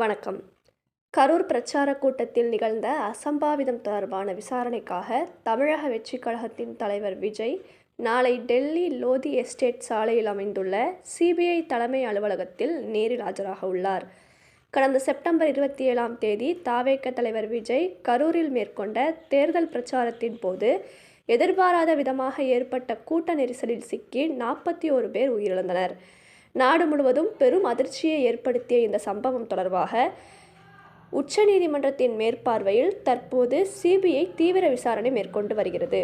வணக்கம். கரூர் பிரச்சார கூட்டத்தில் நிகழ்ந்த அசம்பாவிதம் தொடர்பான விசாரணைக்காக தமிழக வெற்றிக் கழகத்தின் தலைவர் விஜய் நாளை டெல்லி லோதி எஸ்டேட் சாலையில் அமைந்துள்ள சிபிஐ தலைமை அலுவலகத்தில் நேரில் ஆஜராக உள்ளார். கடந்த செப்டம்பர் 27ஆம் தேதி தவேக தலைவர் விஜய் கரூரில் மேற்கொண்ட தேர்தல் பிரச்சாரத்தின் போது எதிர்பாராத விதமாக ஏற்பட்ட கூட்ட நெரிசலில் சிக்கி 41 பேர் உயிரிழந்தனர். நாடு முழுவதும் பெரும் அதிர்ச்சியை ஏற்படுத்திய இந்த சம்பவம் தொடர்பாக உச்சநீதிமன்றத்தின் மேற்பார்வையில் தற்போது சிபிஐ தீவிர விசாரணை மேற்கொண்டு வருகிறது.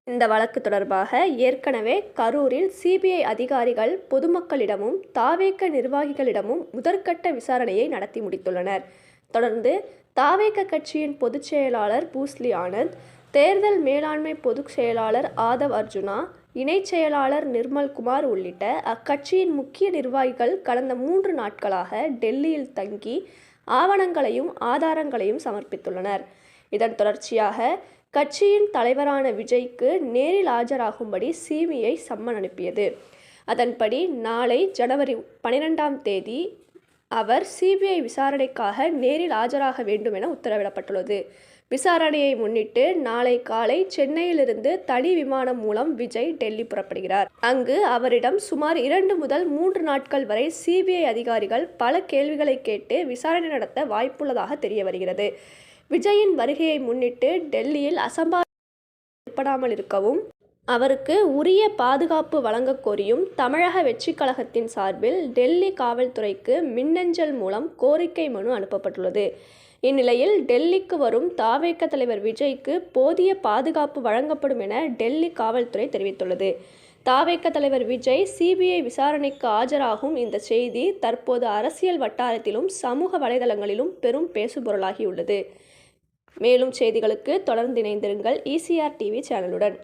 இந்த வழக்கு தொடர்பாக ஏற்கனவே கரூரில் சிபிஐ அதிகாரிகள் பொதுமக்களிடமும் தவேக நிர்வாகிகளிடமும் முதற்கட்ட விசாரணையை நடத்தி முடித்துள்ளனர். தொடர்ந்து தவேக கட்சியின் பொதுச் செயலாளர் பூஸ்லி ஆனந்த், தேர்தல் மேலாண்மை பொதுச் செயலாளர் ஆதவ் அர்ஜுனா, இணைச் செயலாளர் நிர்மல்குமார் உள்ளிட்ட அக்கட்சியின் முக்கிய நிர்வாகிகள் கடந்த 3 நாட்களாக டெல்லியில் தங்கி ஆவணங்களையும் ஆதாரங்களையும் சமர்ப்பித்துள்ளனர். இதன் தொடர்ச்சியாக கட்சியின் தலைவரான விஜய்க்கு நேரில் ஆஜராகும்படி சிபிஐ சம்மன் அனுப்பியது. அதன்படி நாளை ஜனவரி 12ஆம் தேதி அவர் சிபிஐ விசாரணைக்காக நேரில் ஆஜராக வேண்டும் என உத்தரவிடப்பட்டுள்ளது. விசாரணையை முன்னிட்டு நாளை காலை சென்னையிலிருந்து தனி விமானம் மூலம் விஜய் டெல்லி புறப்படுகிறார். அங்கு அவரிடம் சுமார் 2 முதல் 3 நாட்கள் வரை சிபிஐ அதிகாரிகள் பல கேள்விகளை கேட்டு விசாரணை நடத்த வாய்ப்புள்ளதாக தெரிய வருகிறது. விஜயின் வருகையை முன்னிட்டு டெல்லியில் அசம்பாவிதம் ஏற்படாமல் இருக்கவும் அவருக்கு உரிய பாதுகாப்பு வழங்க கோரியும் தமிழக வெற்றிக் கழகத்தின் சார்பில் டெல்லி காவல்துறைக்கு மின்னஞ்சல் மூலம் கோரிக்கை மனு அனுப்பப்பட்டுள்ளது. இந்நிலையில் டெல்லிக்கு வரும் தவேக தலைவர் விஜய்க்கு போதிய பாதுகாப்பு வழங்கப்படும் என டெல்லி காவல்துறை தெரிவித்துள்ளது. தவேக தலைவர் விஜய் சிபிஐ விசாரணைக்கு ஆஜராகும் இந்த செய்தி தற்போது அரசியல் வட்டாரத்திலும் சமூக வலைதளங்களிலும் பெரும் பேசுபொருளாகியுள்ளது. மேலும் செய்திகளுக்கு தொடர்ந்து இணைந்திருங்கள் ECR TV சேனலுடன்.